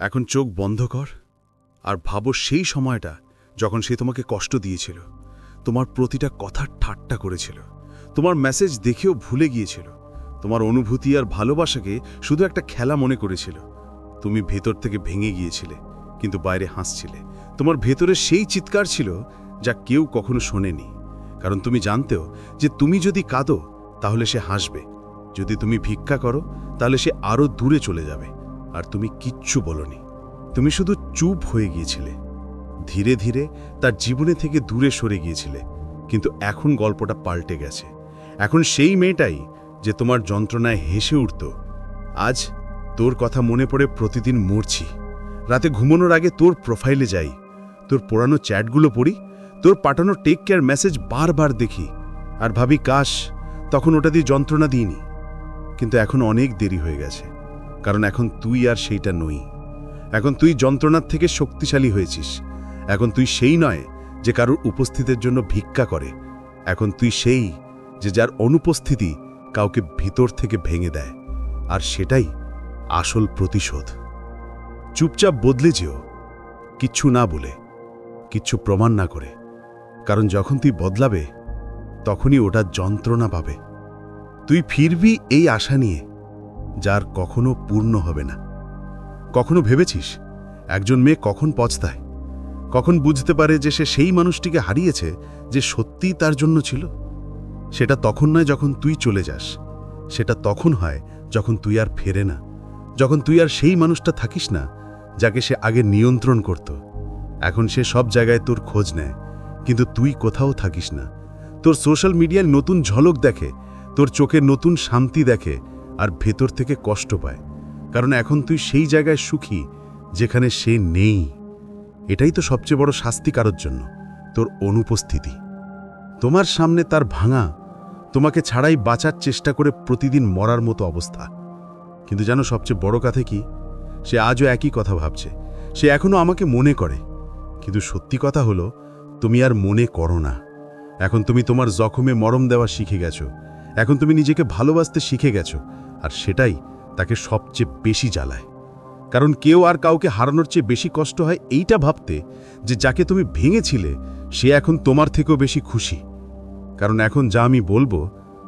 এখন চোখ বন্ধ কর আর ভাবো সেই সময়টা যখন সে তোমাকে কষ্ট দিয়েছিল, তোমার প্রতিটা কথার ঠাট্টা করেছিল, তোমার মেসেজ দেখেও ভুলে গিয়েছিল, তোমার অনুভূতি আর ভালোবাসাকে শুধু একটা খেলা মনে করেছিল। তুমি ভেতর থেকে ভেঙে গিয়েছিলে, কিন্তু বাইরে হাসছিলে। তোমার ভেতরে সেই চিৎকার ছিল যা কেউ কখনো শোনেনি, কারণ তুমি জানতেও যে তুমি যদি কাঁদো তাহলে সে হাসবে, যদি তুমি ভিক্ষা করো তাহলে সে আরও দূরে চলে যাবে। আর তুমি কিচ্ছু বলনি, তুমি শুধু চুপ হয়ে গিয়েছিলে। ধীরে ধীরে তার জীবনে থেকে দূরে সরে গিয়েছিলে। কিন্তু এখন গল্পটা পাল্টে গেছে। এখন সেই মেয়েটাই যে তোমার যন্ত্রণায় হেসে উঠত, আজ তোর কথা মনে পড়ে প্রতিদিন মরছি। রাতে ঘুমানোর আগে তোর প্রোফাইলে যাই, তোর পুরানো চ্যাটগুলো পড়ি, তোর পাঠানো টেক কেয়ার মেসেজ বারবার দেখি আর ভাবি কাশ তখন ওটা দিয়ে যন্ত্রণা দিইনি। কিন্তু এখন অনেক দেরি হয়ে গেছে, কারণ এখন তুই আর সেইটা নই। এখন তুই যন্ত্রণার থেকে শক্তিশালী হয়েছিস। এখন তুই সেই নয় যে কারোর উপস্থিতির জন্য ভিক্ষা করে। এখন তুই সেই যে যার অনুপস্থিতি কাউকে ভিতর থেকে ভেঙে দেয়। আর সেটাই আসল প্রতিশোধ। চুপচাপ বদলে যেও, কিচ্ছু না বলে, কিচ্ছু প্রমাণ না করে, কারণ যখন তুই বদলাবে তখনই ওটা যন্ত্রণা পাবে। তুই ফিরবি এই আশা নিয়ে, যার কখনো পূর্ণ হবে না। কখনো ভেবেছিস একজন মেয়ে কখন পছতায়, কখন বুঝতে পারে যে সে সেই মানুষটিকে হারিয়েছে যে সত্যিই তার জন্য ছিল? সেটা তখন নয় যখন তুই চলে যাস, সেটা তখন হয় যখন তুই আর ফেরে না, যখন তুই আর সেই মানুষটা থাকিস না যাকে সে আগে নিয়ন্ত্রণ করত। এখন সে সব জায়গায় তোর খোঁজ নেয়, কিন্তু তুই কোথাও থাকিস না। তোর সোশ্যাল মিডিয়ায় নতুন ঝলক দেখে, তোর চোখে নতুন শান্তি দেখে, আর ভেতর থেকে কষ্ট পায়, কারণ এখন তুই সেই জায়গায় সুখী যেখানে সে নেই। এটাই তো সবচেয়ে বড় শাস্তি কারোর জন্য, তোর অনুপস্থিতি। তোমার সামনে তার ভাঙা, তোমাকে ছাড়াই বাঁচার চেষ্টা করে প্রতিদিন মরার মতো অবস্থা। কিন্তু জানো সবচেয়ে বড় কথা কি? সে আজও একই কথা ভাবছে, সে এখনো আমাকে মনে করে। কিন্তু সত্যি কথা হলো, তুমি আর মনে করো না। এখন তুমি তোমার জখমে মরম দেওয়া শিখে গেছো। এখন তুমি নিজেকে ভালোবাসতে শিখে গেছো, আর সেটাই তাকে সবচেয়ে বেশি জ্বালায়। কারণ কেউ আর কাউকে হারানোর চেয়ে বেশি কষ্ট হয় এইটা ভাবতে যে যাকে তুমি ভেঙেছিলে সে এখন তোমার থেকেও বেশি খুশি। কারণ এখন যা আমি বলবো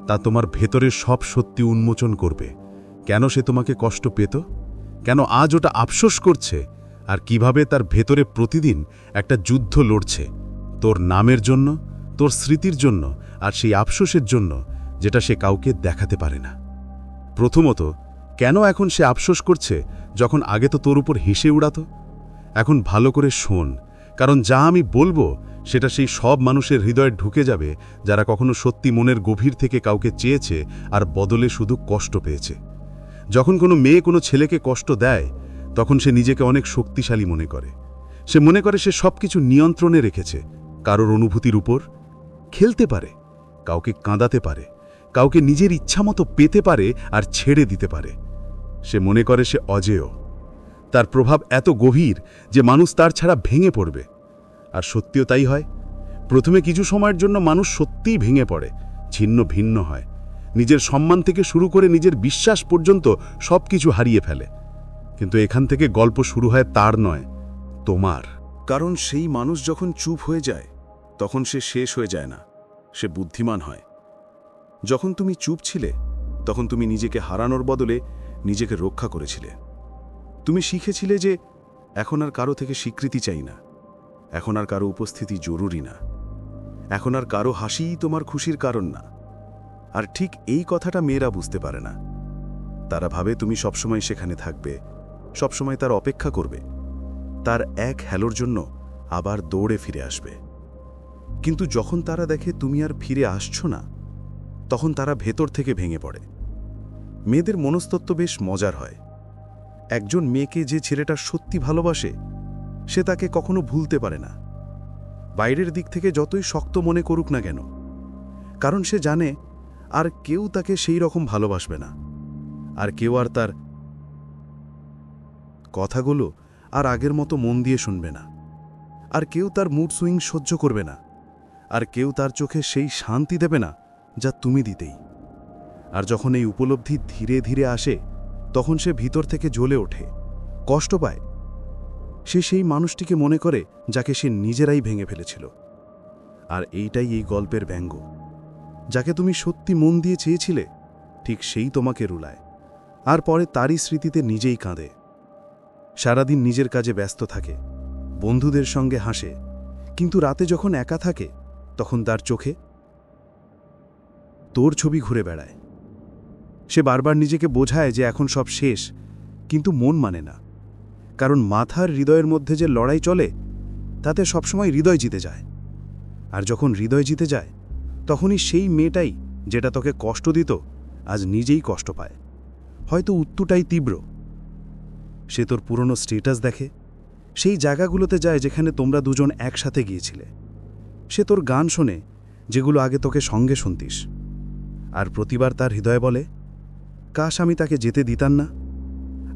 তা তোমার ভেতরের সব সত্যি উন্মোচন করবে। কেন সে তোমাকে কষ্ট পেত, কেন আজ ওটা আফসোস করছে, আর কিভাবে তার ভেতরে প্রতিদিন একটা যুদ্ধ লড়ছে তোর নামের জন্য, তোর স্মৃতির জন্য, আর সেই আফসোসের জন্য যেটা সে কাউকে দেখাতে পারে না। প্রথমত, কেন এখন সে আফসোস করছে যখন আগে তো তোর উপর হেসে উড়াতো? এখন ভালো করে শোন, কারণ যা আমি বলবো সেটা সেই সব মানুষের হৃদয়ে ঢুকে যাবে যারা কখনো সত্যি মনের গভীর থেকে কাউকে চেয়েছে আর বদলে শুধু কষ্ট পেয়েছে। যখন কোনো মেয়ে কোনো ছেলেকে কষ্ট দেয় তখন সে নিজেকে অনেক শক্তিশালী মনে করে। সে মনে করে সে সব কিছু নিয়ন্ত্রণে রেখেছে, কারোর অনুভূতির উপর খেলতে পারে, কাউকে কাঁদাতে পারে, কাউকে নিজের ইচ্ছামতো পেতে পারে আর ছেড়ে দিতে পারে। সে মনে করে সে অজেয়, তার প্রভাব এত গভীর যে মানুষ তার ছাড়া ভেঙে পড়বে। আর সত্যিও তাই হয়। প্রথমে কিছু সময়ের জন্য মানুষ সত্যিই ভেঙে পড়ে, ছিন্ন ভিন্ন হয়, নিজের সম্মান থেকে শুরু করে নিজের বিশ্বাস পর্যন্ত সব কিছু হারিয়ে ফেলে। কিন্তু এখান থেকে গল্প শুরু হয় তার নয়, তোমার। কারণ সেই মানুষ যখন চুপ হয়ে যায় তখন সে শেষ হয়ে যায় না, সে বুদ্ধিমান হয়। যখন তুমি চুপ ছিলে তখন তুমি নিজেকে হারানোর বদলে নিজেকে রক্ষা করেছিলে। তুমি শিখেছিলে যে এখন আর কারো থেকে স্বীকৃতি চাই না, এখন আর কারো উপস্থিতি জরুরি না, এখন আর কারো হাসিই তোমার খুশির কারণ না। আর ঠিক এই কথাটা মেয়েরা বুঝতে পারে না। তারা ভাবে তুমি সবসময় সেখানে থাকবে, সবসময় তার অপেক্ষা করবে, তার এক হ্যালোর জন্য আবার দৌড়ে ফিরে আসবে। কিন্তু যখন তারা দেখে তুমি আর ফিরে আসছো না, তখন তারা ভেতর থেকে ভেঙে পড়ে। মেয়েদের মনস্তত্ত্ব বেশ মজার হয়। একজন মেয়েকে যে ছেলেটা সত্যি ভালোবাসে সে তাকে কখনো ভুলতে পারে না, বাইরের দিক থেকে যতই শক্ত মনে করুক না কেন। কারণ সে জানে আর কেউ তাকে সেই রকম ভালোবাসবে না, আর কেউ আর তার কথাগুলো আর আগের মতো মন দিয়ে শুনবে না, আর কেউ তার মুড সুইং সহ্য করবে না, আর কেউ তার চোখে সেই শান্তি দেবে না যা তুমি দিতেই। আর যখন এই উপলব্ধি ধীরে ধীরে আসে তখন সে ভিতর থেকে জ্বলে ওঠে, কষ্ট পায়, সে সেই মানুষটিকে মনে করে যাকে সে নিজেরাই ভেঙে ফেলেছিল। আর এইটাই এই গল্পের ব্যঙ্গ। যাকে তুমি সত্যি মন দিয়ে চেয়েছিলে, ঠিক সেই তোমাকে রুলায়, আর পরে তারই স্মৃতিতে নিজেই কাঁদে। সারাদিন নিজের কাজে ব্যস্ত থাকে, বন্ধুদের সঙ্গে হাসে, কিন্তু রাতে যখন একা থাকে তখন তার চোখে তোর ছবি ঘুরে বেড়ায়। সে বারবার নিজেকে বোঝায় যে এখন সব শেষ, কিন্তু মন মানে না। কারণ মাথার হৃদয়ের মধ্যে যে লড়াই চলে, তাতে সবসময় হৃদয় জিতে যায়। আর যখন হৃদয় জিতে যায়, তখনই সেই মেয়েটাই যেটা তোকে কষ্ট দিত, আজ নিজেই কষ্ট পায়। হয়তো উত্তরটাই তীব্র। সে তোর পুরনো স্ট্যাটাস দেখে, সেই জায়গাগুলোতে যায় যেখানে তোমরা দুজন একসাথে গিয়েছিলে। সে তোর গান শোনে, যেগুলো আগে তোকে সঙ্গে শুনতিস। আর প্রতিবার তার হৃদয় বলে, কাশ আমি তাকে যেতে দিতাম না।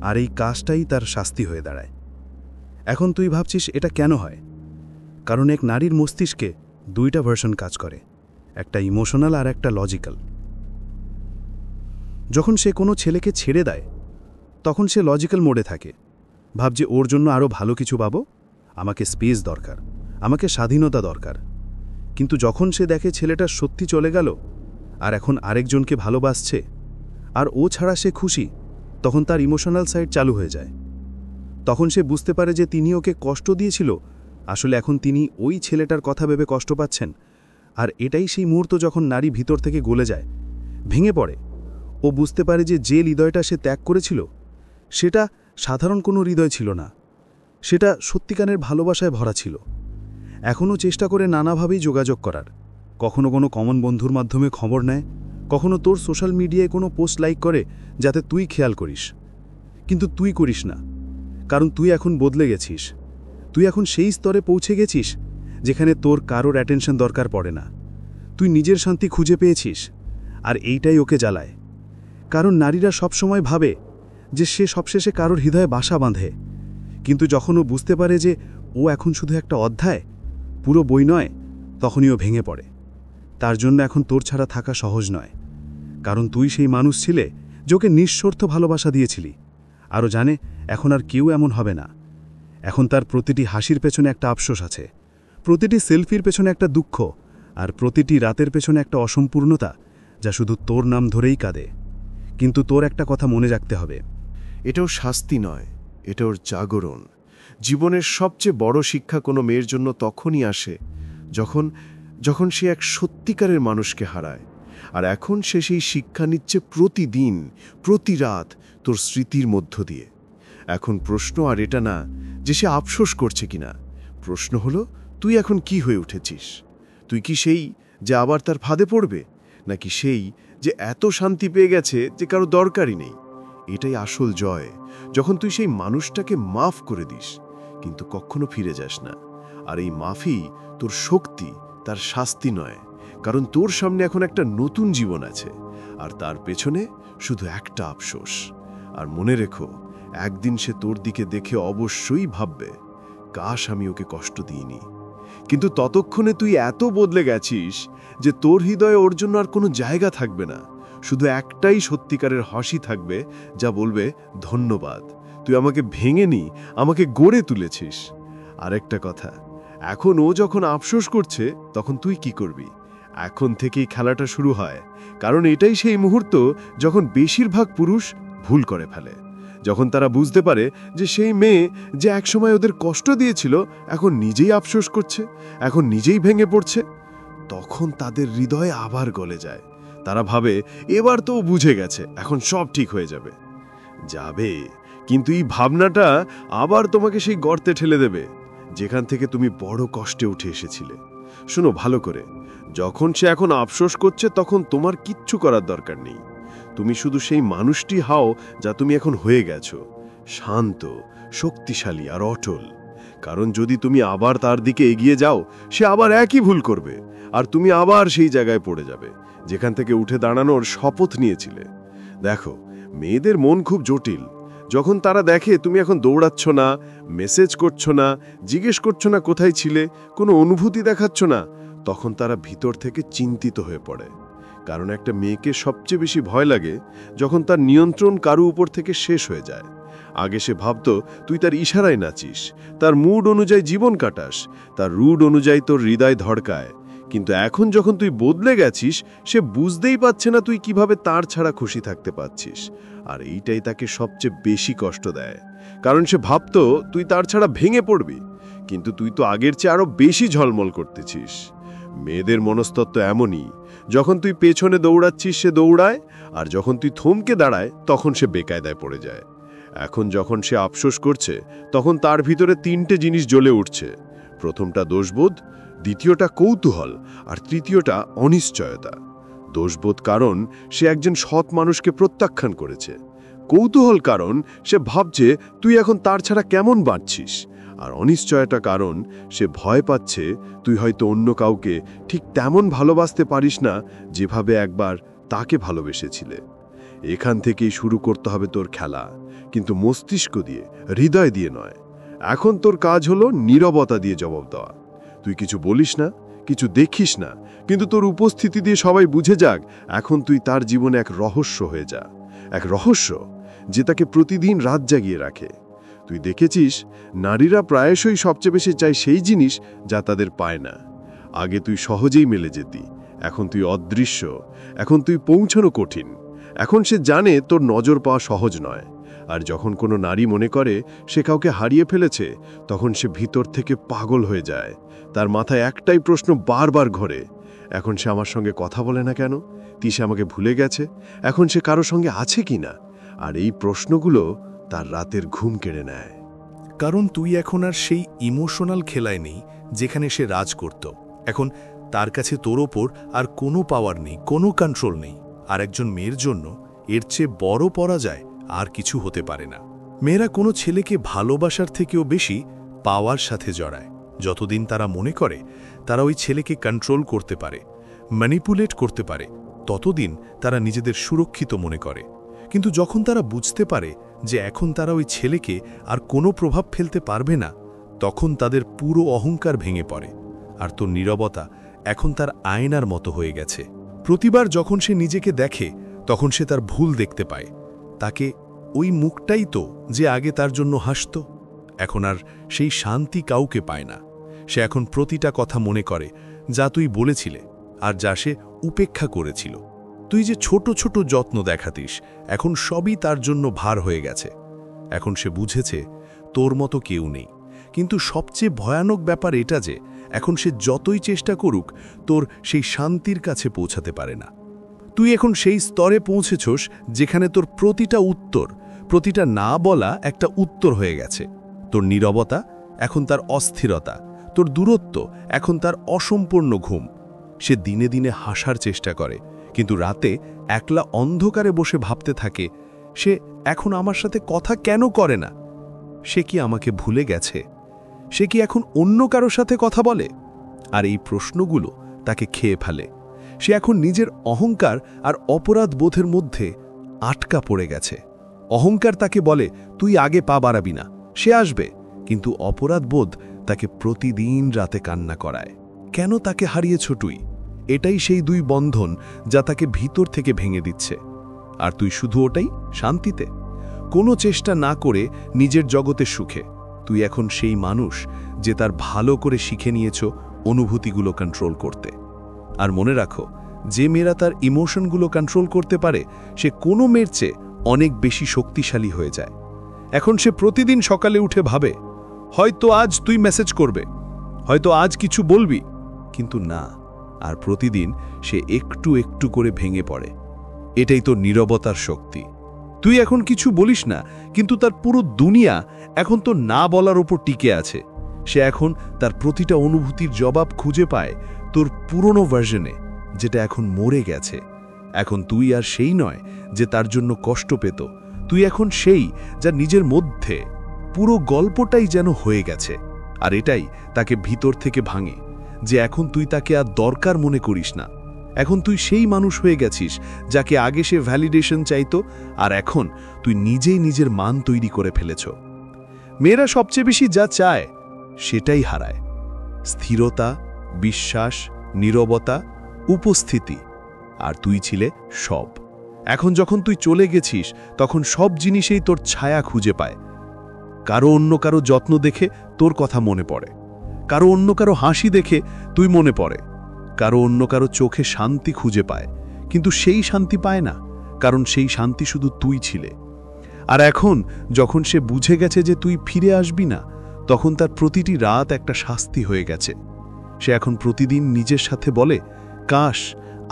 আর এই কাজটাই তার শাস্তি হয়ে দাঁড়ায়। এখন তুই ভাবছিস এটা কেন হয়? কারণ এক নারীর মস্তিষ্কে দুইটা ভার্সন কাজ করে, একটা ইমোশনাল আর একটা লজিক্যাল। যখন সে কোনো ছেলেকে ছেড়ে দেয়, তখন সে লজিক্যাল মোডে থাকে, ভাবছে ওর জন্য আরও ভালো কিছু পাবো, আমাকে স্পেস দরকার, আমাকে স্বাধীনতা দরকার। কিন্তু যখন সে দেখে ছেলেটা সত্যি চলে গেল আর এখন আরেকজনকে ভালোবাসছে, আর ও ছাড়া সে খুশি, তখন তার ইমোশনাল সাইড চালু হয়ে যায়। তখন সে বুঝতে পারে যে তিনি ওকে কষ্ট দিয়েছিল, আসলে এখন তিনি ওই ছেলেটার কথা ভেবে কষ্ট পাচ্ছেন। আর এটাই সেই মুহূর্ত যখন নারী ভিতর থেকে গলে যায়, ভেঙে পড়ে। ও বুঝতে পারে যে যে হৃদয়টা সে ত্যাগ করেছিল, সেটা সাধারণ কোনো হৃদয় ছিল না, সেটা সত্যিকারের ভালোবাসায় ভরা ছিল। এখনও চেষ্টা করে নানাভাবেই যোগাযোগ করার, কখনো কোনো কমন বন্ধুর মাধ্যমে খবর নেয়, কখনো তোর সোশ্যাল মিডিয়ায় কোনো পোস্ট লাইক করে যাতে তুই খেয়াল করিস। কিন্তু তুই করিস না, কারণ তুই এখন বদলে গেছিস। তুই এখন সেই স্তরে পৌঁছে গেছিস যেখানে তোর কারোর অ্যাটেনশন দরকার পড়ে না। তুই নিজের শান্তি খুঁজে পেয়েছিস, আর এইটাই ওকে জ্বালায়। কারণ নারীরা সবসময় ভাবে যে সে সবশেষে কারোর হৃদয়ে বাসা বাঁধে, কিন্তু যখন ও বুঝতে পারে যে ও এখন শুধু একটা অধ্যায়, পুরো বই নয়, তখনই ও ভেঙে পড়ে। তার জন্য এখন তোর ছাড়া থাকা সহজ নয়, কারণ তুই সেই মানুষ ছিলে যে ওকে নিঃস্বার্থ ভালোবাসা দিয়েছিলি। আরও জানে এখন আর কেউ এমন হবে না। এখন তার প্রতিটি হাসির পেছনে একটা আফসোস আছে, প্রতিটি সেলফির পেছনে একটা দুঃখ, আর প্রতিটি রাতের পেছনে একটা অসম্পূর্ণতা যা শুধু তোর নাম ধরেই কাঁদে। কিন্তু তোর একটা কথা মনে রাখতে হবে, এটাও শাস্তি নয়, এটা ওর জাগরণ। জীবনের সবচেয়ে বড় শিক্ষা কোনো মেয়ের জন্য তখনই আসে যখন যখন সে এক সত্যিকারের মানুষকে হারায়। আর এখন সে সেই শিক্ষা নিচ্ছে প্রতিদিন, প্রতি রাত, তোর স্মৃতির মধ্য দিয়ে। এখন প্রশ্ন আর এটা না যে সে আফসোস করছে কিনা, প্রশ্ন হলো তুই এখন কি হয়ে উঠেছিস। তুই কি সেই যে আবার তার ফাঁদে পড়বে, নাকি সেই যে এত শান্তি পেয়ে গেছে যে কারো দরকারই নেই? এটাই আসল জয়, যখন তুই সেই মানুষটাকে মাফ করে দিস, কিন্তু কখনো ফিরে যাস না। আর এই মাফি তোর শক্তি, তার শাস্তি নয়। কারণ তোর সামনে এখন একটা নতুন জীবন আছে, আর তার পেছনে শুধু একটা আফসোস। আর মনে রেখো, একদিন সে তোর দিকে দেখে অবশ্যই ভাববে, কাশ আমি ওকে কষ্ট দিইনি। কিন্তু ততক্ষণে তুই এত বদলে গেছিস যে তোর হৃদয়ে ওর জন্য আর কোনো জায়গা থাকবে না। শুধু একটাই সত্যিকারের হাসি থাকবে, যা বলবে, ধন্যবাদ, তুই আমাকে ভেঙেনি, আমাকে গড়ে তুলেছিস। আরেকটা কথা, এখন ও যখন আফসোস করছে, তখন তুই কি করবি? এখন থেকেই খেলাটা শুরু হয়। কারণ এটাই সেই মুহূর্ত যখন বেশিরভাগ পুরুষ ভুল করে ফেলে, যখন তারা বুঝতে পারে যে সেই মেয়ে যে একসময় ওদের কষ্ট দিয়েছিল এখন নিজেই আফসোস করছে, এখন নিজেই ভেঙে পড়ছে। তখন তাদের হৃদয় আবার গলে যায়। তারা ভাবে, এবার তো বুঝে গেছে, এখন সব ঠিক হয়ে যাবে। যাবে, কিন্তু এই ভাবনাটা আবার তোমাকে সেই গর্তে ঠেলে দেবে যেখান থেকে তুমি বড় কষ্টে উঠে এসেছিলে। শোনো ভালো করে, যখন সে এখন আফসোস করছে, তখন তোমার কিচ্ছু করার দরকার নেই। তুমি শুধু সেই মানুষটি হও যা তুমি এখন হয়ে গেছো, শান্ত, শক্তিশালী আর অটল। কারণ যদি তুমি আবার তার দিকে এগিয়ে যাও, সে আবার একই ভুল করবে, আর তুমি আবার সেই জায়গায় পড়ে যাবে যেখান থেকে উঠে দাঁড়ানোর শপথ নিয়েছিলে। দেখো, মেয়েদের মন খুব জটিল। যখন তারা দেখে তুমি এখন দৌড়াচ্ছ না, মেসেজ করছো না, জিজ্ঞেস করছো না কোথায় ছিলে, কোনো অনুভূতি দেখাচ্ছ না, তখন তারা ভিতর থেকে চিন্তিত হয়ে পড়ে। কারণ একটা মেয়েকে সবচেয়ে বেশি ভয় লাগে যখন তার নিয়ন্ত্রণ কারো উপর থেকে শেষ হয়ে যায়। আগে সে ভাবত তুই তার ইশারায় নাচিস, তার মুড অনুযায়ী জীবন কাটাস, তার রুড অনুযায়ী তোর হৃদয় ধড়কায়। কিন্তু এখন যখন তুই বদলে গেছিস, সে বুঝতেই পারছে না তুই কিভাবে তার ছাড়া খুশি থাকতে পারছিস। আর এইটাই তাকে সবচেয়ে বেশি কষ্ট দেয়, কারণ সে ভাবত তুই তার ছাড়া ভেঙে পড়বি, কিন্তু তুই তো আগের চেয়ে আরো বেশি ঝলমল করতেছিস। মেয়েদের মনস্তত্ত্ব এমনই, যখন তুই পেছনে দৌড়াচ্ছিস সে দৌড়ায়, আর যখন তুই থমকে দাঁড়ায় তখন সে বেকায়দায় পড়ে যায়। এখন যখন সে আফসোস করছে, তখন তার ভিতরে 3টে জিনিস জ্বলে উঠছে। প্রথমটা দোষবোধ, দ্বিতীয়টা কৌতূহল, আর তৃতীয়টা অনিশ্চয়তা। দোষবোধ কারণ সে একজন সৎ মানুষকে প্রত্যাখ্যান করেছে। কৌতূহল কারণ সে ভাবছে তুই এখন তার ছাড়া কেমন বাঁচছিস। আর অনিশ্চয়তা কারণ সে ভয় পাচ্ছে তুই হয়তো অন্য কাউকে ঠিক তেমন ভালোবাসতে পারিস না যেভাবে একবার তাকে ভালোবেসেছিলে। এখান থেকেই শুরু করতে হবে তোর খেলা, কিন্তু মস্তিষ্ক দিয়ে, হৃদয় দিয়ে নয়। এখন তোর কাজ হলো নীরবতা দিয়ে জবাব দেওয়া। তুই কিছু বলিস না, কিছু দেখিস না, কিন্তু তোর উপস্থিতি দিয়ে সবাই বুঝে যাক এখন তুই তার জীবনে এক রহস্য হয়ে যা। এক রহস্য যে তাকে প্রতিদিন রাত জাগিয়ে রাখে। তুই দেখেছিস, নারীরা প্রায়শই সবচেয়ে বেশি চায় সেই জিনিস যা তাদের পায় না। আগে তুই সহজেই মেলে যেতি, এখন তুই অদৃশ্য, এখন তুই পৌঁছানো কঠিন। এখন সে জানে তোর নজর পাওয়া সহজ নয়। আর যখন কোনো নারী মনে করে সে কাউকে হারিয়ে ফেলেছে, তখন সে ভিতর থেকে পাগল হয়ে যায়। তার মাথায় একটাই প্রশ্ন বারবার ঘোরে, এখন সে আমার সঙ্গে কথা বলে না কেন? সে আমাকে ভুলে গেছে? এখন সে কারো সঙ্গে আছে কি না? আর এই প্রশ্নগুলো তার রাতের ঘুম কেড়ে নেয়। কারণ তুই এখন আর সেই ইমোশনাল খেলায় নেই যেখানে সে রাজ করত। এখন তার কাছে তোর ওপর আর কোনো পাওয়ার নেই, কোনো কন্ট্রোল নেই। আর একজন মেয়ের জন্য এর চেয়ে বড় পরাজয় আর কিছু হতে পারে না। মেয়েরা কোনো ছেলেকে ভালোবাসার থেকেও বেশি পাওয়ার সাথে জড়ায়। যতদিন তারা মনে করে তারা ওই ছেলেকে কন্ট্রোল করতে পারে, ম্যানিপুলেট করতে পারে, ততদিন তারা নিজেদের সুরক্ষিত মনে করে। কিন্তু যখন তারা বুঝতে পারে যে এখন তারা ওই ছেলেকে আর কোনো প্রভাব ফেলতে পারবে না, তখন তাদের পুরো অহংকার ভেঙে পড়ে। আর তোর নীরবতা এখন তার আয়নার মতো হয়ে গেছে। প্রতিবার যখন সে নিজেকে দেখে, তখন সে তার ভুল দেখতে পায়। তাকে ওই মুখটাই তো যে আগে তার জন্য হাসত, এখন আর সেই শান্তি কাউকে পায় না। সে এখন প্রতিটা কথা মনে করে যা তুই বলেছিলে আর যা সে উপেক্ষা করেছিল। তুই যে ছোট ছোট যত্ন দেখাতিস, এখন সবই তার জন্য ভার হয়ে গেছে। এখন সে বুঝেছে তোর মতো কেউ নেই। কিন্তু সবচেয়ে ভয়ানক ব্যাপার এটা যে এখন সে যতই চেষ্টা করুক তোর সেই শান্তির কাছে পৌঁছাতে পারে না। তুই এখন সেই স্তরে পৌঁছেছস যেখানে তোর প্রতিটা উত্তর, প্রতিটা না বলা একটা উত্তর হয়ে গেছে। তোর নীরবতা এখন তার অস্থিরতা, তোর দূরত্ব এখন তার অসম্পূর্ণ ঘুম। সে দিনে দিনে হাসার চেষ্টা করে, কিন্তু রাতে একলা অন্ধকারে বসে ভাবতে থাকে, সে এখন আমার সাথে কথা কেন করে না? সে কি আমাকে ভুলে গেছে? সে কি এখন অন্য কারো সাথে কথা বলে? আর এই প্রশ্নগুলো তাকে খেয়ে ফেলে। সে এখন নিজের অহংকার আর অপরাধ বোধের মধ্যে আটকা পড়ে গেছে। অহংকার তাকে বলে তুই আগে পা বাড়াবি না, সে আসবে। কিন্তু অপরাধ বোধ তাকে প্রতিদিন রাতে কান্না করায়। কেন তাকে হারিয়েছ তুই? এটাই সেই দুই বন্ধন যা তাকে ভিতর থেকে ভেঙে দিচ্ছে। আর তুই শুধু ওটাই শান্তিতে, কোনো চেষ্টা না করে নিজের জগতে সুখে। তুই এখন সেই মানুষ যে তার ভালো করে শিখে নিয়েছ অনুভূতিগুলো কন্ট্রোল করতে। আর মনে রাখো, যে মেয়েরা তার ইমোশনগুলো কন্ট্রোল করতে পারে সে কোনো মেয়ের চেয়ে অনেক বেশি শক্তিশালী হয়ে যায়। এখন সে প্রতিদিন সকালে উঠে ভাবে, হয়তো আজ তুই মেসেজ করবে, হয়তো আজ কিছু বলবি, কিন্তু না। আর প্রতিদিন সে একটু একটু করে ভেঙে পড়ে। এটাই তো নীরবতার শক্তি। তুই এখন কিছু বলিস না, কিন্তু তার পুরো দুনিয়া এখন তো না বলার ওপর টিকে আছে। সে এখন তার প্রতিটা অনুভূতির জবাব খুঁজে পায় তোর পুরনো ভার্জনে, যেটা এখন মরে গেছে। এখন তুই আর সেই নয় যে তার জন্য কষ্ট পেত, তুই এখন সেই যা নিজের মধ্যে পুরো গল্পটাই যেন হয়ে গেছে। আর এটাই তাকে ভিতর থেকে ভাঙে, যে এখন তুই তাকে আর দরকার মনে করিস না। এখন তুই সেই মানুষ হয়ে গেছিস যাকে আগে সে ভ্যালিডেশন চাইতো, আর এখন তুই নিজেই নিজের মান তৈরি করে ফেলেছ। মেয়েরা সবচেয়ে বেশি যা চায় সেটাই হারায়: স্থিরতা, বিশ্বাস, নীরবতা, উপস্থিতি। আর তুই ছিলে সব। এখন যখন তুই চলে গেছিস তখন সব জিনিসেই তোর ছায়া খুঁজে পায়। কারো অন্য কারো যত্ন দেখে তোর কথা মনে পড়ে, কারো অন্য কারো হাসি দেখে তুই মনে পড়ে, কারো অন্য কারো চোখে শান্তি খুঁজে পায়, কিন্তু সেই শান্তি পায় না, কারণ সেই শান্তি শুধু তুই ছিলে। আর এখন যখন সে বুঝে গেছে যে তুই ফিরে আসবি না, তখন তার প্রতিটি রাত একটা শাস্তি হয়ে গেছে। সে এখন প্রতিদিন নিজের সাথে বলে, কাশ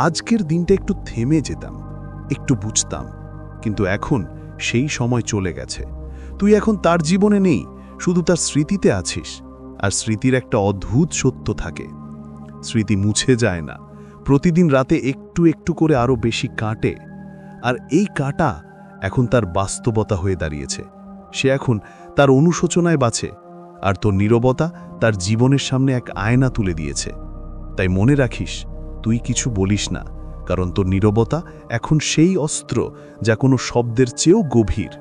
আজকের দিনটা একটু থেমে যেতাম, একটু বুঝতাম। কিন্তু এখন সেই সময় চলে গেছে। তুই এখন তার জীবনে নেই, শুধু তার স্মৃতিতে আছিস। আর স্মৃতির একটা অদ্ভুত সত্য থাকে, স্মৃতি মুছে যায় না, প্রতিদিন রাতে একটু একটু করে আরো বেশি কাটে। আর এই কাটা এখন তার বাস্তবতা হয়ে দাঁড়িয়েছে। সে এখন তার অনুশোচনায় বাঁচে, আর তোর নীরবতা তার জীবনের সামনে এক আয়না তুলে দিয়েছে। তাই মনে রাখিস, তুই কিছু বলিস না, কারণ তোর নীরবতা এখন সেই অস্ত্র যা কোনো শব্দের চেয়েও গভীর।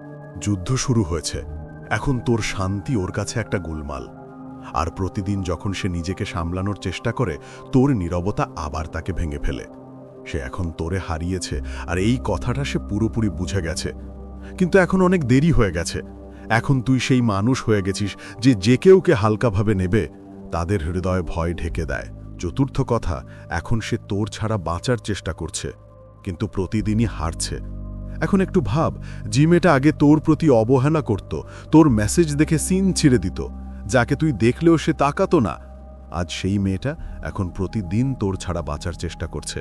যুদ্ধ শুরু হয়েছে, এখন তোর শান্তি ওর কাছে একটা গোলমাল। আর প্রতিদিন যখন সে নিজেকে সামলানোর চেষ্টা করে, তোর নীরবতা আবার তাকে ভেঙে ফেলে। সে এখন তোরে হারিয়েছে, আর এই কথাটা সে পুরোপুরি বুঝে গেছে। কিন্তু এখন অনেক দেরি হয়ে গেছে। এখন তুই সেই মানুষ হয়ে গেছিস যে কেউকে হালকাভাবে নেবে, তাদের হৃদয়ে ভয় ঢেকে দেয়। চতুর্থ কথা, এখন সে তোর ছাড়া বাঁচার চেষ্টা করছে, কিন্তু প্রতিদিনই হারছে। এখন একটু ভাব, যে মেয়েটা আগে তোর প্রতি অবহেলা করত, তোর মেসেজ দেখে সিন ছিঁড়ে দিত, যাকে তুই দেখলেও সে তাকাতো না, আজ সেই মেয়েটা এখন প্রতিদিন তোর ছাড়া বাঁচার চেষ্টা করছে।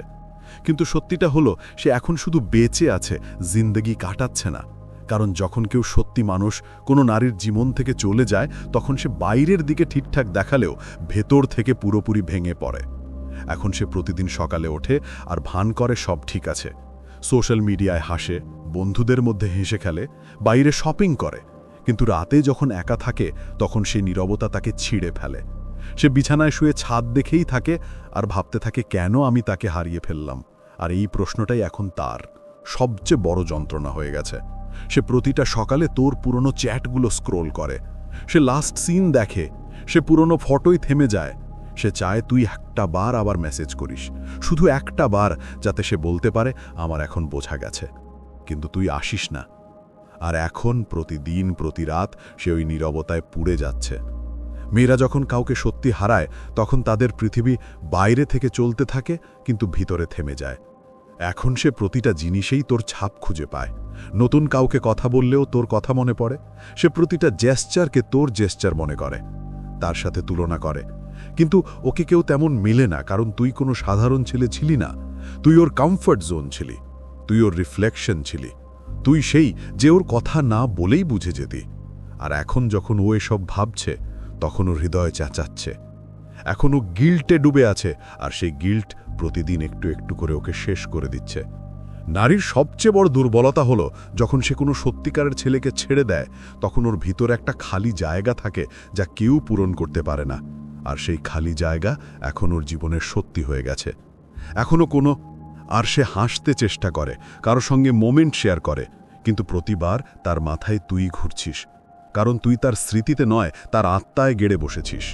কিন্তু সত্যিটা হলো, সে এখন শুধু বেঁচে আছে, জিন্দেগি কাটাচ্ছে না। কারণ যখন কেউ সত্যি মানুষ কোনো নারীর জীবন থেকে চলে যায়, তখন সে বাইরের দিকে ঠিকঠাক দেখালেও ভেতর থেকে পুরোপুরি ভেঙে পড়ে। এখন সে প্রতিদিন সকালে ওঠে আর ভান করে সব ঠিক আছে, সোশ্যাল মিডিয়ায় হাসে, বন্ধুদের মধ্যে হেসে খেলে, বাইরে শপিং করে, কিন্তু রাতে যখন একা থাকে তখন সেই নীরবতা তাকে ছিঁড়ে ফেলে। সে বিছানায় শুয়ে ছাদ দেখেই থাকে আর ভাবতে থাকে, কেন আমি তাকে হারিয়ে ফেললাম। আর এই প্রশ্নটাই এখন তার সবচেয়ে বড় যন্ত্রণা হয়ে গেছে। সে প্রতিটা সকালে তোর পুরনো চ্যাটগুলো স্ক্রোল করে, সে লাস্ট সিন দেখে, সে পুরনো ফটোই থেমে যায়। সে চায় তুই একটা বার আবার মেসেজ করিস, শুধু একটা বার, যাতে সে বলতে পারে আমার এখন বোঝা গেছে। কিন্তু তুই আসিস না। আর এখন প্রতিদিন প্রতি রাত সে ওই নীরবতায় পুড়ে যাচ্ছে। মেয়েরা যখন কাউকে সত্যি হারায়, তখন তাদের পৃথিবী বাইরে থেকে চলতে থাকে, কিন্তু ভিতরে থেমে যায়। এখন সে প্রতিটা জিনিসেই তোর ছাপ খুঁজে পায়। নতুন কাউকে কথা বললেও তোর কথা মনে পড়ে। সে প্রতিটা জেস্চারকে তোর জেস্চার মনে করে, তার সাথে তুলনা করে। কিন্তু ওকে কেউ তেমন মেলে না, কারণ তুই কোনো সাধারণ ছেলে ছিলি না। তুই ওর কমফর্ট জোন ছিলি, তুই ওর রিফ্লেকশন ছিলি, তুই সেই যে ওর কথা না বলেই বুঝে যেতি। আর এখন যখন ও এসব ভাবছে, তখন ওর হৃদয় চেঁচাচ্ছে। এখন ও গিল্টে ডুবে আছে, আর সেই গিল্ট প্রতিদিন একটু একটু করে ওকে শেষ করে দিচ্ছে। নারীর সবচেয়ে বড় দুর্বলতা হলো, যখন সে কোনো সত্যিকারের ছেলেকে ছেড়ে দেয়, তখন ওর ভিতরে একটা খালি জায়গা থাকে যা কেউ পূরণ করতে পারে না। আর সেই খালি জায়গা এখন ওর জীবনের সত্যি হয়ে গেছে। এখনও কোনো আর সে হাসতে চেষ্টা করে, কারো সঙ্গে মোমেন্ট শেয়ার করে, কিন্তু প্রতিবার তার মাথায় তুই ঘুরছিস, কারণ তুই তার স্মৃতিতে নয়, তার আত্মায় গেড়ে বসেছিস।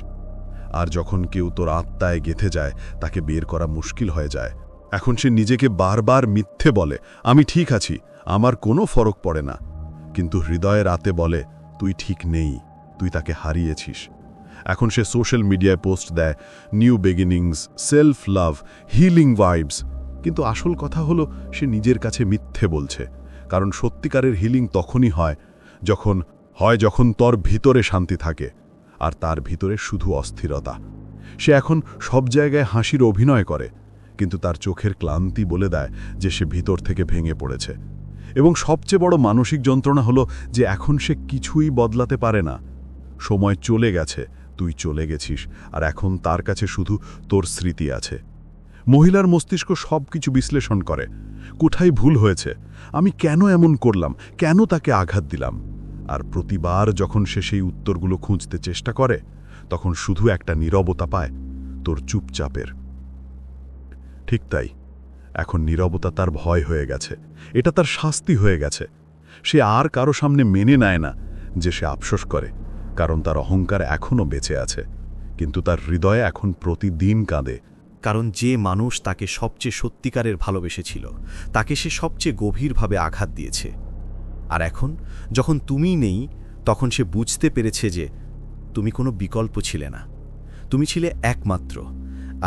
আর যখন কেউ তোর আত্মায় গেঁথে যায়, তাকে বের করা মুশকিল হয়ে যায়। এখন সে নিজেকে বারবার মিথ্যে বলে, আমি ঠিক আছি, আমার কোনো ফরক পড়ে না। কিন্তু হৃদয়ে রাতে বলে, তুই ঠিক নেই, তুই তাকে হারিয়েছিস। এখন সে সোশ্যাল মিডিয়ায় পোস্ট দেয়, new beginnings, self love, healing vibes. কিন্তু আসল কথা হলো, সে নিজের কাছে মিথ্যে বলছে। কারণ সত্যিকারের হিলিং তখনই হয় যখন তোর ভিতরে শান্তি থাকে, আর তার ভিতরে শুধু অস্থিরতা। সে এখন সব জায়গায় হাসির অভিনয় করে, কিন্তু তার চোখের ক্লান্তি বলে দেয় যে সে ভিতর থেকে ভেঙে পড়েছে। এবং সবচেয়ে বড় মানসিক যন্ত্রণা হলো যে এখন সে কিছুই বদলাতে পারে না। সময় চলে গেছে, তুই চলে গেছিস, আর এখন তার কাছে শুধু তোর স্মৃতি আছে। মহিলার মস্তিষ্ক সব কিছু বিশ্লেষণ করে, কোথায় ভুল হয়েছে, আমি কেন এমন করলাম, কেন তাকে আঘাত দিলাম। আর প্রতিবার যখন সে সেই উত্তরগুলো খুঁজতে চেষ্টা করে, তখন শুধু একটা নীরবতা পায়, তোর চুপচাপের। ঠিক তাই, এখন নীরবতা তার ভয় হয়ে গেছে, এটা তার শাস্তি হয়ে গেছে। সে আর কারো সামনে মেনে নেয় না যে সে আফসোস করে, কারণ তার অহংকার এখনও বেঁচে আছে, কিন্তু তার হৃদয়ে এখন প্রতিদিন কাঁদে, কারণ যে মানুষ তাকে সবচেয়ে সত্যিকারের ভালোবেসেছিল তাকে সে সবচেয়ে গভীরভাবে আঘাত দিয়েছে। আর এখন যখন তুমি নেই, তখন সে বুঝতে পেরেছে যে তুমি কোনো বিকল্প ছিলে না, তুমি ছিলে একমাত্র।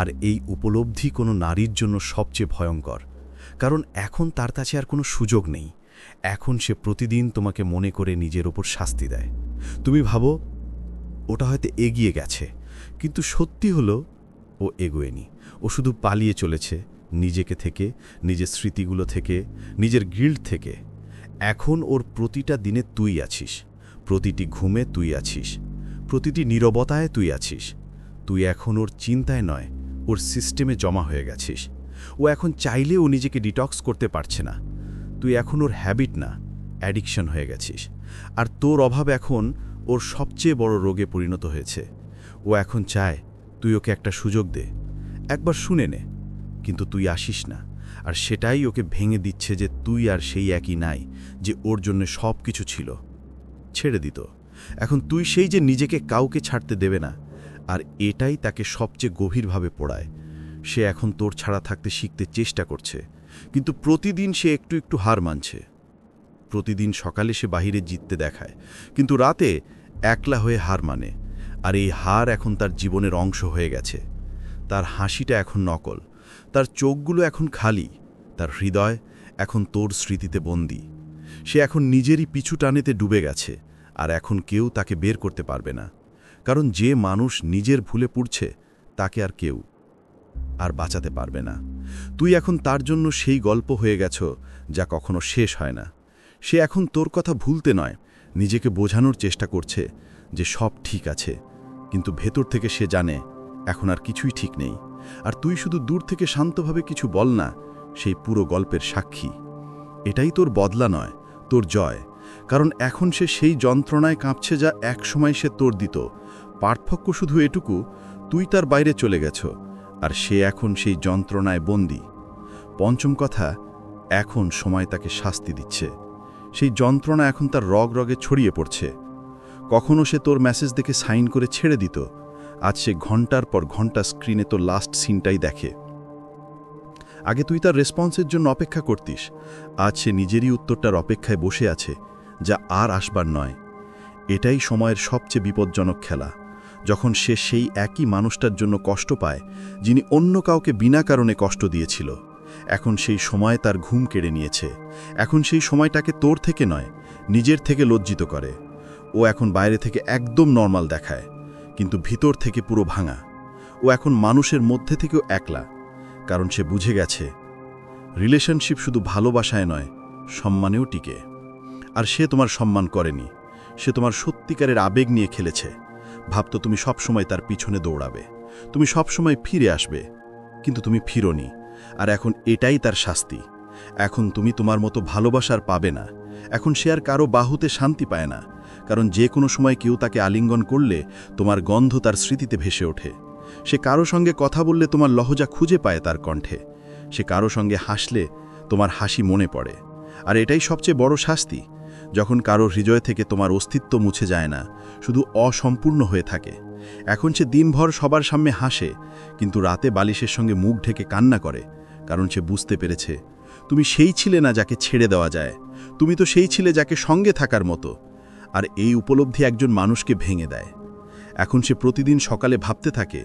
আর এই উপলব্ধি কোনো নারীর জন্য সবচেয়ে ভয়ঙ্কর, কারণ এখন তার কাছে আর কোনো সুযোগ নেই। এখন সে প্রতিদিন তোমাকে মনে করে নিজের ওপর শাস্তি দেয়। তুমি ভাবো ওটা হয়তো এগিয়ে গেছে, কিন্তু সত্যি হলো ও এগোয়নি। ও শুধু পালিয়ে চলেছে নিজেকে থেকে, নিজের স্মৃতিগুলো থেকে, নিজের গিল্ট থেকে। এখন ওর প্রতিটা দিনে তুই আছিস, প্রতিটি ঘুমে তুই আছিস, প্রতিটি নীরবতায় তুই আছিস। তুই এখন ওর চিন্তায় নয়, ওর সিস্টেমে জমা হয়ে গেছিস। ও এখন চাইলেও নিজেকে ডিটক্স করতে পারছে না। তুই এখন ওর হ্যাবিট না, অ্যাডিকশন হয়ে গেছিস। আর তোর অভাব এখন ওর সবচেয়ে বড় রোগে পরিণত হয়েছে। ও এখন চায় তুই ওকে একটা সুযোগ দে, একবার শুনে নে, কিন্তু তুই আসিস না। আর সেটাই ওকে ভেঙে দিচ্ছে যে তুই আর সেই একই নাই যে ওর জন্য সব কিছু ছিল। ছেড়ে দিত। এখন তুই সেই যে নিজেকে কাউকে ছাড়তে দেবে না, আর এটাই তাকে সবচেয়ে গভীরভাবে পোড়ায়। সে এখন তোর ছাড়া থাকতে শিখতে চেষ্টা করছে, কিন্তু প্রতিদিন সে একটু একটু হার মানছে। প্রতিদিন সকালে সে বাহিরে জিততে দেখায়, কিন্তু রাতে একলা হয়ে হার মানে। আর এই হার এখন তার জীবনের অংশ হয়ে গেছে। তার হাসিটা এখন নকল, তার চোখগুলো এখন খালি, তার হৃদয় এখন তোর স্মৃতিতে বন্দী। সে এখন নিজেরই পিছু টানেতে ডুবে গেছে, আর এখন কেউ তাকে বের করতে পারবে না। কারণ যে মানুষ নিজের ভুলে পড়ছে তাকে আর কেউ আর বাঁচাতে পারবে না। তুই এখন তার জন্য সেই গল্প হয়ে গেছ যা কখনো শেষ হয় না। সে এখন তোর কথা ভুলতে নয়, নিজেকে বোঝানোর চেষ্টা করছে যে সব ঠিক আছে, কিন্তু ভেতর থেকে সে জানে এখন আর কিছুই ঠিক নেই। আর তুই শুধু দূর থেকে শান্তভাবে কিছু বল না, সেই পুরো গল্পের সাক্ষী। এটাই তোর বদলা নয়, তোর জয়। কারণ এখন সে সেই যন্ত্রণায় কাঁপছে যা একসময় সে তোর দিত। পার্থক্য শুধু এটুকু, তুই তার বাইরে চলে গেছ, আর সে এখন সেই যন্ত্রণায় বন্দী। পঞ্চম কথা, এখন সময় তাকে শাস্তি দিচ্ছে। সেই যন্ত্রণা এখন তার রগ রগে ছড়িয়ে পড়ছে। কখনো সে তোর মেসেজ দেখে সাইন করে ছেড়ে দিত, আজ সে ঘন্টার পর ঘন্টা স্ক্রিনে তোর লাস্ট সিনটাই দেখে। আগে তুই তার রেসপন্সের জন্য অপেক্ষা করতিস, আজ সে নিজেরই উত্তরটার অপেক্ষায় বসে আছে, যা আর আসবার নয়। এটাই সময়ের সবচেয়ে বিপজ্জনক খেলা, যখন সে সেই একই মানুষটার জন্য কষ্ট পায় যিনি অন্য কাউকে বিনা কারণে কষ্ট দিয়েছিল। এখন সেই সময় তার ঘুম কেড়ে নিয়েছে। এখন সেই সময়টাকে তোর থেকে নয়, নিজের থেকে লজ্জিত করে। ও এখন বাইরে থেকে একদম নর্মাল দেখায়, কিন্তু ভিতর থেকে পুরো ভাঙা। ও এখন মানুষের মধ্যে থেকেও একলা, কারণ সে বুঝে গেছে রিলেশনশিপ শুধু ভালোবাসায় নয়, সম্মানেও টিকে। আর সে তোমার সম্মান করেনি, সে তোমার সত্যিকারের আবেগ নিয়ে খেলেছে। ভাবতো তুমি সবসময় তার পিছনে দৌড়াবে, তুমি সবসময় ফিরে আসবে, কিন্তু তুমি ফিরোনি। আর এখন এটাই তার শাস্তি। এখন তুমি তোমার মতো ভালোবাসার পাবে না। এখন সে আর কারো বাহুতে শান্তি পায় না, কারণ যে কোনো সময় কেউ তাকে আলিঙ্গন করলে তোমার গন্ধ তার স্মৃতিতে ভেসে ওঠে। সে কারো সঙ্গে কথা বললে তোমার লহজা খুঁজে পায় তার কণ্ঠে। সে কারো সঙ্গে হাসলে তোমার হাসি মনে পড়ে। আর এটাই সবচেয়ে বড় শাস্তি, যখন কারো হৃদয় থেকে তোমার অস্তিত্ব মুছে যায় না, শুধু অসম্পূর্ণ হয়ে থাকে। এখন সে দিনভর সবার সামনে হাসে, কিন্তু রাতে বালিশের সঙ্গে মুখ ঢেকে কান্না করে, কারণ সে বুঝতে পেরেছে তুমি সেই ছিলে না যাকে ছেড়ে দেওয়া যায়, তুমি তো সেই ছিলে যাকে সঙ্গে থাকার মতো। আর এই উপলব্ধি একজন মানুষকে ভেঙে দেয়। এখন সে প্রতিদিন সকালে ভাবতে থাকে,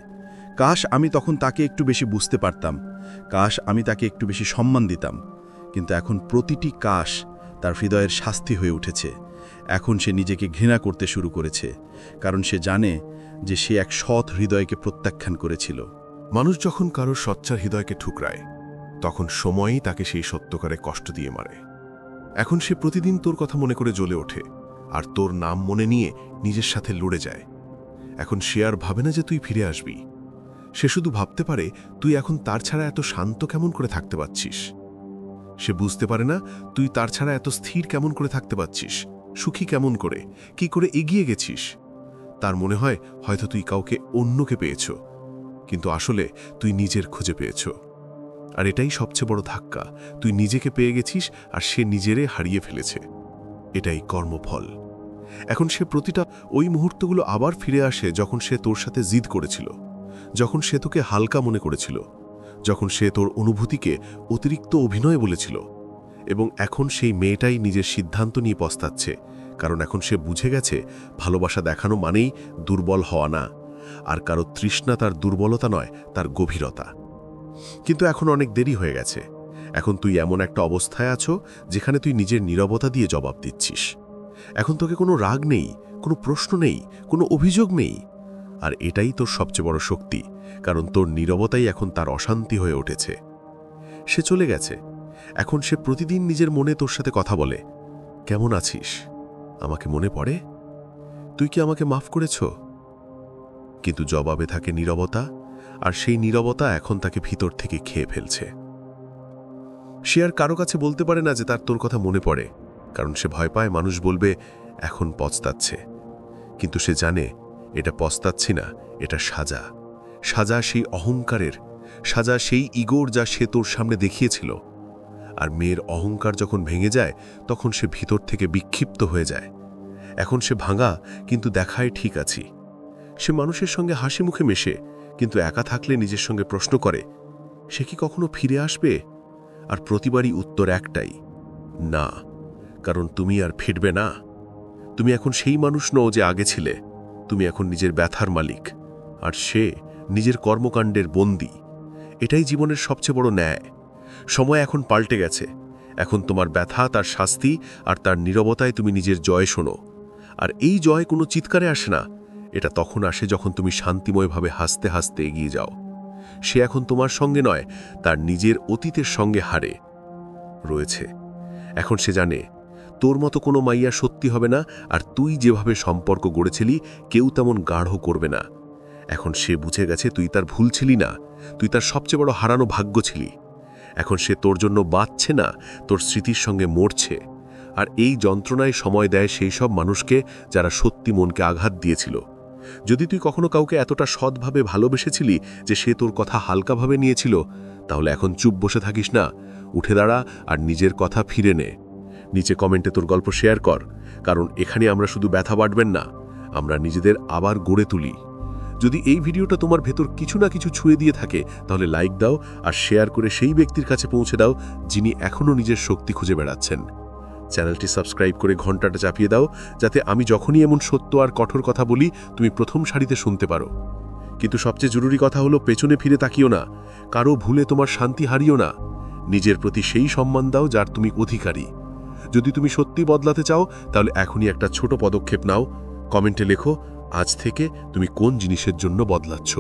কাশ আমি তখন তাকে একটু বেশি বুঝতে পারতাম, কাশ আমি তাকে একটু বেশি সম্মান দিতাম। কিন্তু এখন প্রতিটি কাশ তার হৃদয়ের শাস্তি হয়ে উঠেছে। এখন সে নিজেকে ঘৃণা করতে শুরু করেছে, কারণ সে জানে যে সে এক সৎ হৃদয়কে প্রত্যাখ্যান করেছিল। মানুষ যখন কারোর সচ্চার হৃদয়কে ঠুকরায়, তখন সময়ই তাকে সেই সত্যকারে কষ্ট দিয়ে মারে। এখন সে প্রতিদিন তোর কথা মনে করে জ্বলে ওঠে, আর তোর নাম মনে নিয়ে নিজের সাথে লড়ে যায়। এখন সে আর ভাবে না যে তুই ফিরে আসবি, সে শুধু ভাবতে পারে তুই এখন তার ছাড়া এত শান্ত কেমন করে থাকতে পারছিস। সে বুঝতে পারে না তুই তার ছাড়া এত স্থির কেমন করে থাকতে পারছিস, সুখী কেমন করে, কি করে এগিয়ে গেছিস। তার মনে হয় হয়তো তুই কাউকে অন্যকে পেয়েছ, কিন্তু আসলে তুই নিজের খুঁজে পেয়েছ। আর এটাই সবচেয়ে বড় ধাক্কা, তুই নিজেকে পেয়ে গেছিস আর সে নিজেরে হারিয়ে ফেলেছে। এটাই কর্মফল। এখন সে প্রতিটা ওই মুহূর্তগুলো আবার ফিরে আসে, যখন সে তোর সাথে জিদ করেছিল, যখন সে তোকে হালকা মনে করেছিল, যখন সে তোর অনুভূতিকে অতিরিক্ত অভিনয় বলেছিল, এবং এখন সেই মেয়েটাই নিজের সিদ্ধান্ত নিয়ে পস্তাচ্ছে, কারণ এখন সে বুঝে গেছে ভালোবাসা দেখানো মানেই দুর্বল হওয়া না, আর কারো তৃষ্ণা তার দুর্বলতা নয়, তার গভীরতা। কিন্তু এখন অনেক দেরি হয়ে গেছে। এখন তুই এমন একটা অবস্থায় আছো যেখানে তুই নিজের নীরবতা দিয়ে জবাব দিচ্ছিস। এখন তোকে কোনো রাগ নেই, কোনো প্রশ্ন নেই, কোনো অভিযোগ নেই। আর এটাই তোর সবচেয়ে বড় শক্তি, কারণ তোর নীরবতাই এখন তার অশান্তি হয়ে উঠেছে। সে চলে গেছে। এখন সে প্রতিদিন নিজের মনে তোর সাথে কথা বলে, কেমন আছিস, আমাকে মনে পড়ে, তুই কি আমাকে মাফ করেছ? কিন্তু জবাবে থাকে নীরবতা, আর সেই নীরবতা এখন তাকে ভিতর থেকে খেয়ে ফেলছে। সে আর কারো কাছে বলতে পারে না যে তার তোর কথা মনে পড়ে, কারণ সে ভয় পায় মানুষ বলবে এখন পস্তাচ্ছে। কিন্তু সে জানে এটা পস্তাচ্ছি না, এটা সাজা। সাজা সেই অহংকারের, সাজা সেই ইগোর যা সে তোর সামনে দেখিয়েছিল। আর মেয়ের অহংকার যখন ভেঙে যায় তখন সে ভিতর থেকে বিক্ষিপ্ত হয়ে যায়। এখন সে ভাঙা, কিন্তু দেখায় ঠিক আছি। সে মানুষের সঙ্গে হাসি মুখে মেশে, কিন্তু একা থাকলে নিজের সঙ্গে প্রশ্ন করে, সে কি কখনো ফিরে আসবে? আর প্রতিবারই উত্তর একটাই, না, কারণ তুমি আর ফিরবে না। তুমি এখন সেই মানুষ নও যে আগে ছিলে। তুমি এখন নিজের ব্যথার মালিক, আর সে নিজের কর্মকাণ্ডের বন্দী। এটাই জীবনের সবচেয়ে বড় ন্যায়। সময় এখন পাল্টে গেছে। এখন তোমার ব্যথা তার শাস্তি, আর তার নীরবতায় তুমি নিজের জয় শোনো। আর এই জয় কোনো চিৎকারে আসে না, এটা তখন আসে যখন তুমি শান্তিময়ভাবে হাসতে হাসতে এগিয়ে যাও। সে এখন তোমার সঙ্গে নয়, তার নিজের অতীতের সঙ্গে হারে রয়েছে। এখন সে জানে তোর মতো কোনো মাইয়া সত্যি হবে না, আর তুই যেভাবে সম্পর্ক গড়েছিলি কেউ তেমন গাঢ় করবে না। এখন সে বুঝে গেছে তুই তার ভুল ছিলি না, তুই তার সবচেয়ে বড় হারানো ভাগ্য ছিলি। এখন সে তোর জন্য বাঁচছে না, তোর স্মৃতির সঙ্গে মরছে। আর এই যন্ত্রণায় সময় দেয় সেই সব মানুষকে যারা সত্যি মনকে আঘাত দিয়েছিল। যদি তুই কখনো কাউকে এতটা সৎভাবে ভালোবেসেছিলি যে সে তোর কথা হালকাভাবে নিয়েছিল, তাহলে এখন চুপ বসে থাকিস না, উঠে দাঁড়া আর নিজের কথা ফিরে নে। নিচে কমেন্টে তোর গল্প শেয়ার কর, কারণ এখানে আমরা শুধু ব্যথা বাড়বেন না, আমরা নিজেদের আবার গড়ে তুলি। যদি এই ভিডিওটা তোমার ভেতর কিছু না কিছু ছুঁয়ে দিয়ে থাকে, তাহলে লাইক দাও আর শেয়ার করে সেই ব্যক্তির কাছে পৌঁছে দাও যিনি এখনও নিজের শক্তি খুঁজে বেড়াচ্ছেন। চ্যানেলটি সাবস্ক্রাইব করে ঘন্টাটা চাপিয়ে দাও, যাতে আমি যখনই এমন সত্য আর কঠোর কথা বলি তুমি প্রথম সারিতে শুনতে পারো। কিন্তু সবচেয়ে জরুরি কথা হলো, পেছনে ফিরে তাকিও না, কারো ভুলে তোমার শান্তি হারিও না। নিজের প্রতি সেই সম্মান দাও যার তুমি অধিকারী। যদি তুমি সত্যি বদলাতে চাও, তাহলে এখনই একটা ছোট পদক্ষেপ নাও। কমেন্টে লেখো আজ থেকে তুমি কোন জিনিসের জন্য বদলাচ্ছ।